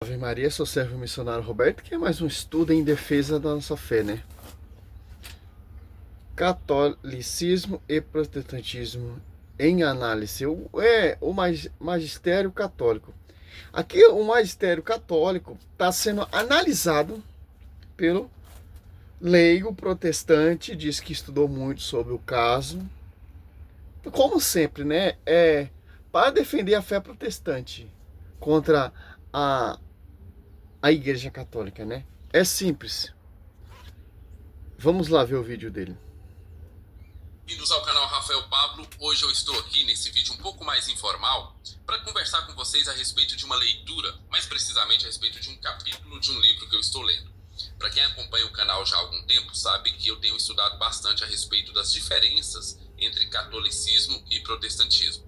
Ave Maria, sou servo missionário Roberto, que é mais um estudo em defesa da nossa fé, né? Catolicismo e protestantismo em análise. O magistério católico. Aqui o magistério católico está sendo analisado pelo leigo protestante, diz que estudou muito sobre o caso. Como sempre, né? Para defender a fé protestante contra a Igreja Católica, né? É simples. Vamos lá ver o vídeo dele. Bem-vindos ao canal Rafael Pablo. Hoje eu estou aqui nesse vídeo um pouco mais informal para conversar com vocês a respeito de uma leitura, mais precisamente a respeito de um capítulo de um livro que eu estou lendo. Para quem acompanha o canal já há algum tempo, sabe que eu tenho estudado bastante a respeito das diferenças entre catolicismo e protestantismo.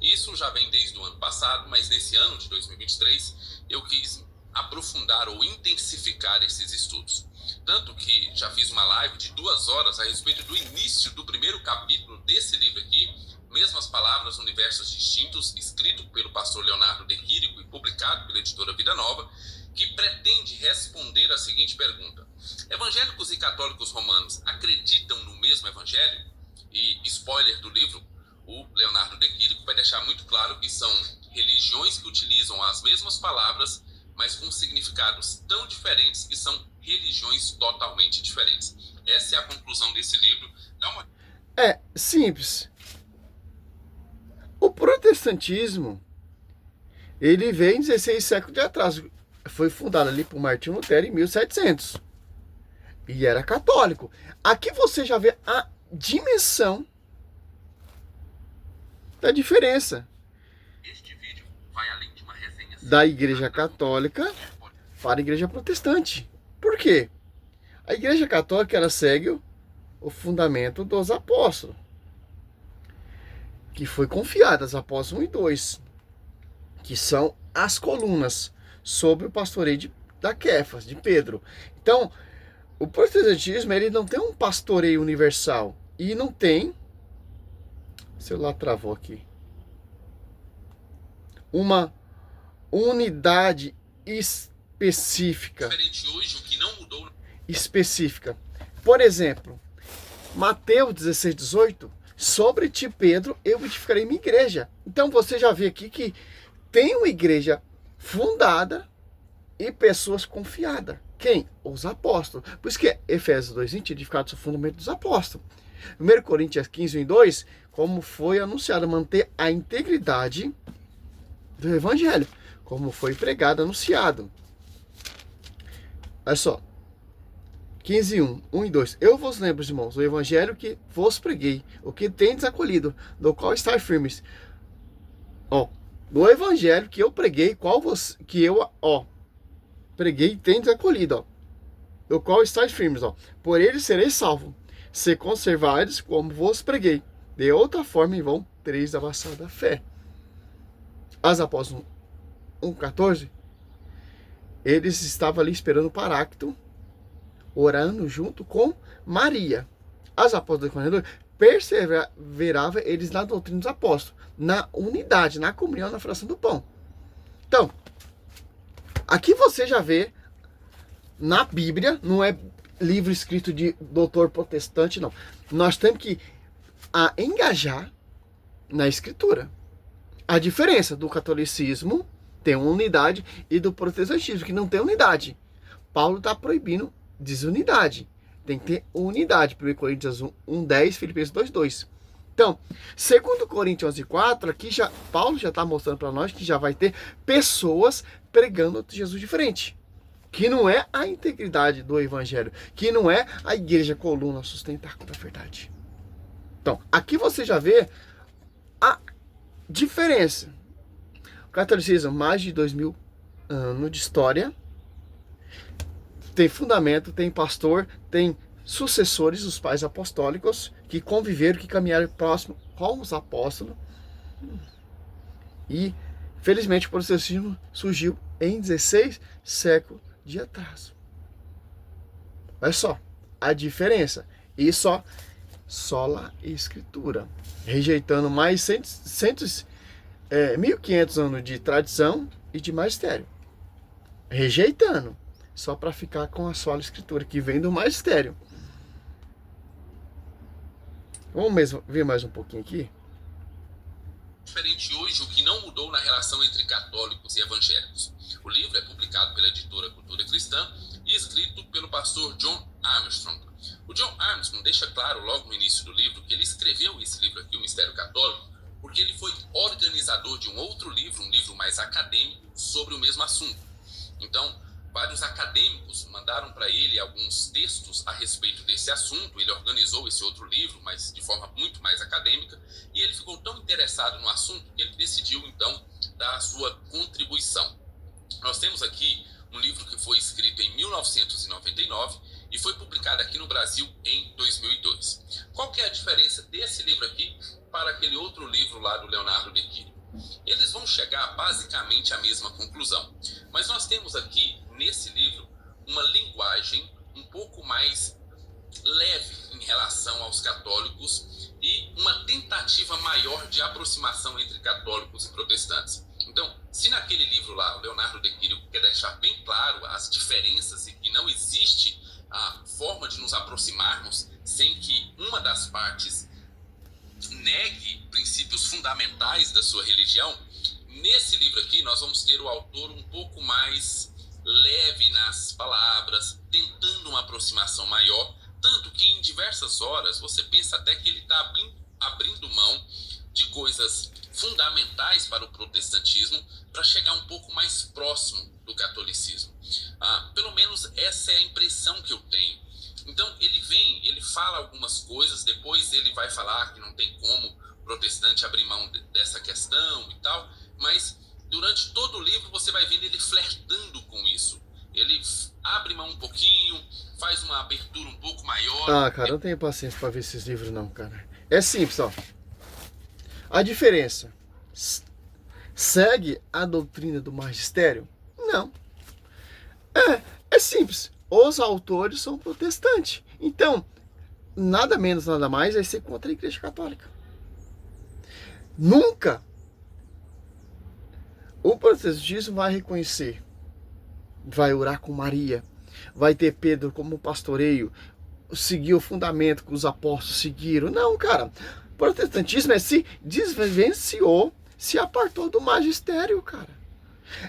Isso já vem desde o ano passado, mas nesse ano de 2023 eu quis aprofundar ou intensificar esses estudos. Tanto que já fiz uma live de 2 horas a respeito do início do primeiro capítulo desse livro aqui, Mesmas Palavras, Universos Distintos, escrito pelo pastor Leonardo de Quirico e publicado pela editora Vida Nova, que pretende responder a seguinte pergunta: evangélicos e católicos romanos acreditam no mesmo evangelho? E, spoiler do livro, o Leonardo de Quirico vai deixar muito claro que são religiões que utilizam as mesmas palavras, mas com significados tão diferentes que são religiões totalmente diferentes. Essa é a conclusão desse livro. É simples. O protestantismo, ele vem 16 séculos de atraso. Foi fundado ali por Martinho Lutero em 1700. E era católico. Aqui você já vê a dimensão da diferença Este vídeo vai além de uma resenha da Igreja Católica para a Igreja Protestante. Por quê? A Igreja Católica ela segue o fundamento dos apóstolos, que foi confiado aos apóstolos 1 e 2, que são as colunas sobre o pastoreio da Quefas, de Pedro. Então, o protestantismo ele não tem um pastoreio universal e não tem, o celular travou aqui, uma unidade específica. Diferente hoje, o que não mudou. Específica. Por exemplo, Mateus 16, 18, sobre ti, Pedro, eu edificarei minha igreja. Então você já vê aqui que tem uma igreja fundada e pessoas confiadas. Quem? Os apóstolos. Por isso que Efésios 2:20 edificado sobre o fundamento dos apóstolos. 1 Coríntios 15, 2, como foi anunciado, manter a integridade do evangelho, como foi pregado, anunciado. Olha só. 15:1, 1 e 2. Eu vos lembro, irmãos, o evangelho que vos preguei, o que tendes acolhido, do qual estáis firmes. Do evangelho que eu preguei, preguei e tendes acolhido, do qual estáis firmes, por ele sereis salvos, se conservares como vos preguei. De outra forma, em vão tereis avançado a fé. As apóstolos 1:14, eles estavam ali esperando o Paráclito, orando junto com Maria. As apóstolos 42 perseveravam eles na doutrina dos apóstolos, na unidade, na comunhão, na fração do pão. Então, aqui você já vê na Bíblia, não é livro escrito de doutor protestante, não. Nós temos que engajar na escritura. A diferença do catolicismo tem uma unidade e do protestantismo que não tem unidade. Paulo está proibindo desunidade. Tem que ter unidade. 1 Coríntios 1:10, Filipenses 2:2. Então, 2 Coríntios 11:4, aqui Paulo já está mostrando para nós que já vai ter pessoas pregando Jesus diferente. Que não é a integridade do evangelho. Que não é a igreja coluna sustentáculo da verdade. Então, aqui você já vê a diferença. O catolicismo, mais de 2000 anos de história, tem fundamento, tem pastor, tem sucessores, os pais apostólicos, que conviveram, que caminharam próximo com os apóstolos. E, felizmente, o protestantismo surgiu em 16 séculos de atraso. Olha só a diferença. E só sola escritura. Rejeitando mais 1.500 anos de tradição e de magistério. rejeitando, só para ficar com a sola escritura, que vem do magistério. Vamos ver mais um pouquinho aqui. Diferente hoje, o que não mudou na relação entre católicos e evangélicos. O livro é publicado pela editora Cultura Cristã e escrito pelo pastor John Armstrong. O John Armstrong deixa claro logo no início do livro que ele escreveu esse livro aqui, O Mistério Católico, porque ele foi organizador de um outro livro, um livro mais acadêmico, sobre o mesmo assunto. Então, vários acadêmicos mandaram para ele alguns textos a respeito desse assunto. Ele organizou esse outro livro, mas de forma muito mais acadêmica, e ele ficou tão interessado no assunto que ele decidiu, então, dar a sua contribuição. Nós temos aqui um livro que foi escrito em 1999 e foi publicado aqui no Brasil em 2002. Qual que é a diferença desse livro aqui para aquele outro livro lá do Leonardo de Quírio? Eles vão chegar basicamente à mesma conclusão. Mas nós temos aqui, nesse livro, uma linguagem um pouco mais leve em relação aos católicos e uma tentativa maior de aproximação entre católicos e protestantes. Então, se naquele livro lá, o Leonardo de Quírio quer deixar bem claro as diferenças e que não existe a forma de nos aproximarmos sem que uma das partes negue princípios fundamentais da sua religião, nesse livro aqui nós vamos ter o autor um pouco mais leve nas palavras, tentando uma aproximação maior, tanto que em diversas horas você pensa até que ele está abrindo mão de coisas fundamentais para o protestantismo para chegar um pouco mais próximo do catolicismo. Pelo menos essa é a impressão que eu tenho. Então ele fala algumas coisas, depois ele vai falar que não tem como o protestante abrir mão dessa questão e tal, mas durante todo o livro você vai vendo ele flertando com isso. Ele abre mão um pouquinho, faz uma abertura um pouco maior. Cara, eu não tenho paciência para ver esses livros não, cara. É simples, ó. A diferença, segue a doutrina do magistério? Não. É simples. Os autores são protestantes. Então, nada menos, nada mais é ser contra a Igreja Católica. Nunca o protestantismo vai reconhecer, vai orar com Maria, vai ter Pedro como pastoreio, seguir o fundamento que os apóstolos seguiram. Não, cara. O protestantismo se desvenciou, se apartou do magistério, cara.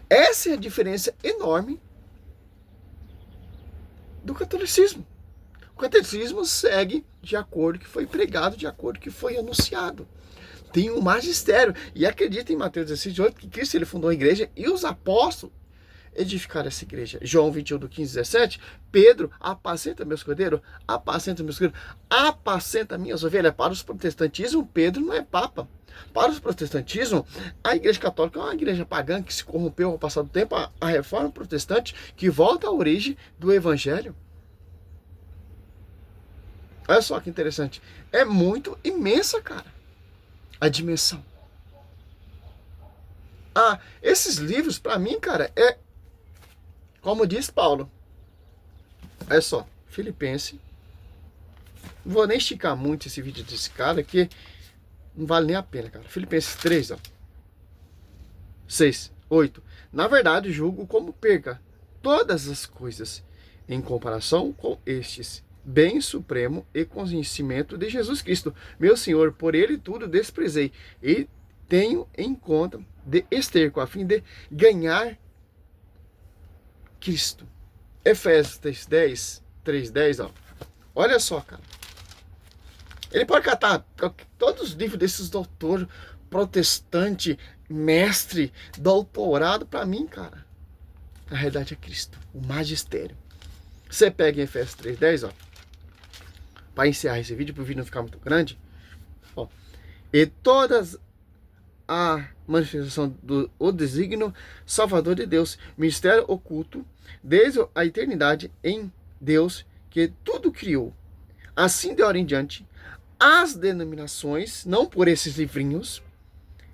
Essa é a diferença enorme do catolicismo. O catolicismo segue de acordo que foi pregado, de acordo que foi anunciado. Tem um magistério. E acredita em Mateus 16:8 que Cristo ele fundou a igreja e os apóstolos edificaram essa igreja. João 21, do 15, 17, Pedro, apacenta meus cordeiros, apacenta meus cordeiros, apacenta minhas ovelhas. Para os protestantismo, Pedro não é papa. Para os protestantismo, a igreja católica é uma igreja pagã que se corrompeu ao passar do tempo, a reforma protestante que volta à origem do evangelho. Olha só que interessante. É muito imensa, cara, a dimensão. Esses livros, para mim, cara, como diz Paulo. Olha só, Filipenses. Não vou nem esticar muito esse vídeo desse cara, que não vale nem a pena, cara. Filipenses 3, 6, 8. Na verdade, julgo como perca todas as coisas em comparação com estes bem supremo e conhecimento de Jesus Cristo, meu Senhor. Por ele tudo desprezei e tenho em conta de esterco, a fim de ganhar Cristo. Efésios 3:10, olha só, cara. Ele pode catar todos os livros desses doutor protestante, mestre, doutorado, para mim, cara. Na realidade é Cristo, o magistério. Você pega em Efésios 3:10, para encerrar esse vídeo, para o vídeo não ficar muito grande, e todas a manifestação do desígnio salvador de Deus, mistério oculto, desde a eternidade em Deus, que tudo criou. Assim de hora em diante, as denominações, não por esses livrinhos,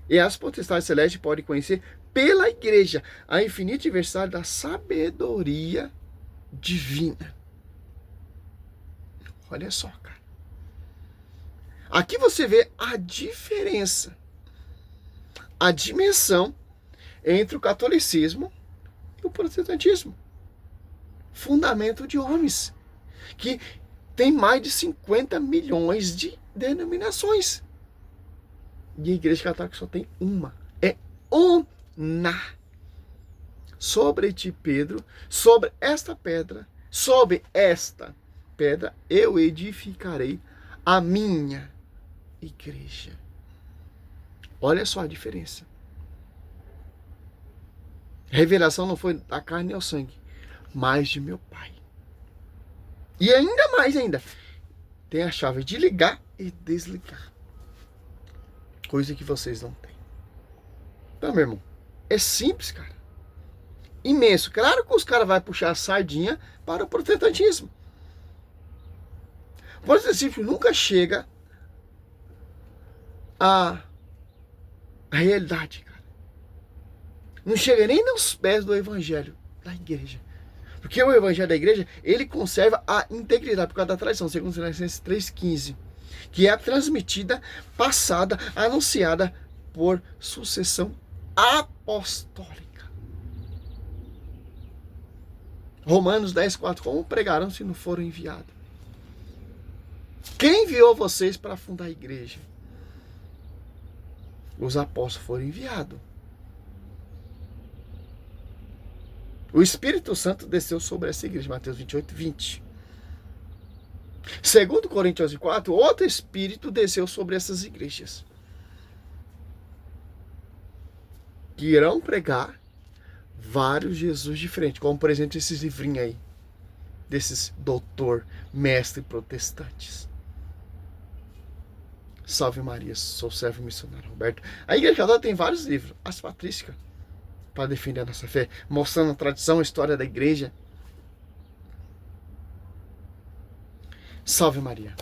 e as potestades celestes podem conhecer pela igreja a infinita diversidade da sabedoria divina. Olha só, cara. Aqui você vê a diferença, a dimensão entre o catolicismo do protestantismo. Fundamento de homens, que tem mais de 50 milhões de denominações. E a Igreja Católica só tem uma. É una. Sobre ti, Pedro, sobre esta pedra, eu edificarei a minha igreja. Olha só a diferença. Revelação não foi da carne ao sangue, mas de meu Pai. E ainda, tem a chave de ligar e desligar. Coisa que vocês não têm. Então, meu irmão, é simples, cara. Imenso. Claro que os caras vão puxar a sardinha para o protestantismo. O protestantismo nunca chega à realidade, cara. Não chega nem nos pés do evangelho da igreja. Porque o evangelho da igreja, ele conserva a integridade por causa da tradição, segundo Filipenses 3,15, que é transmitida, passada, anunciada por sucessão apostólica. Romanos 10,4, como pregarão se não foram enviados? Quem enviou vocês para fundar a igreja? Os apóstolos foram enviados. O Espírito Santo desceu sobre essa igreja, Mateus 28:20. Segundo Coríntios 4, outro Espírito desceu sobre essas igrejas, que irão pregar vários Jesus diferentes, como por exemplo esses livrinhos aí, desses doutor, mestre protestantes. Salve Maria, sou servo missionário Roberto. A Igreja Católica tem vários livros, as patrísticas, para defender a nossa fé, mostrando a tradição, a história da igreja. Salve Maria.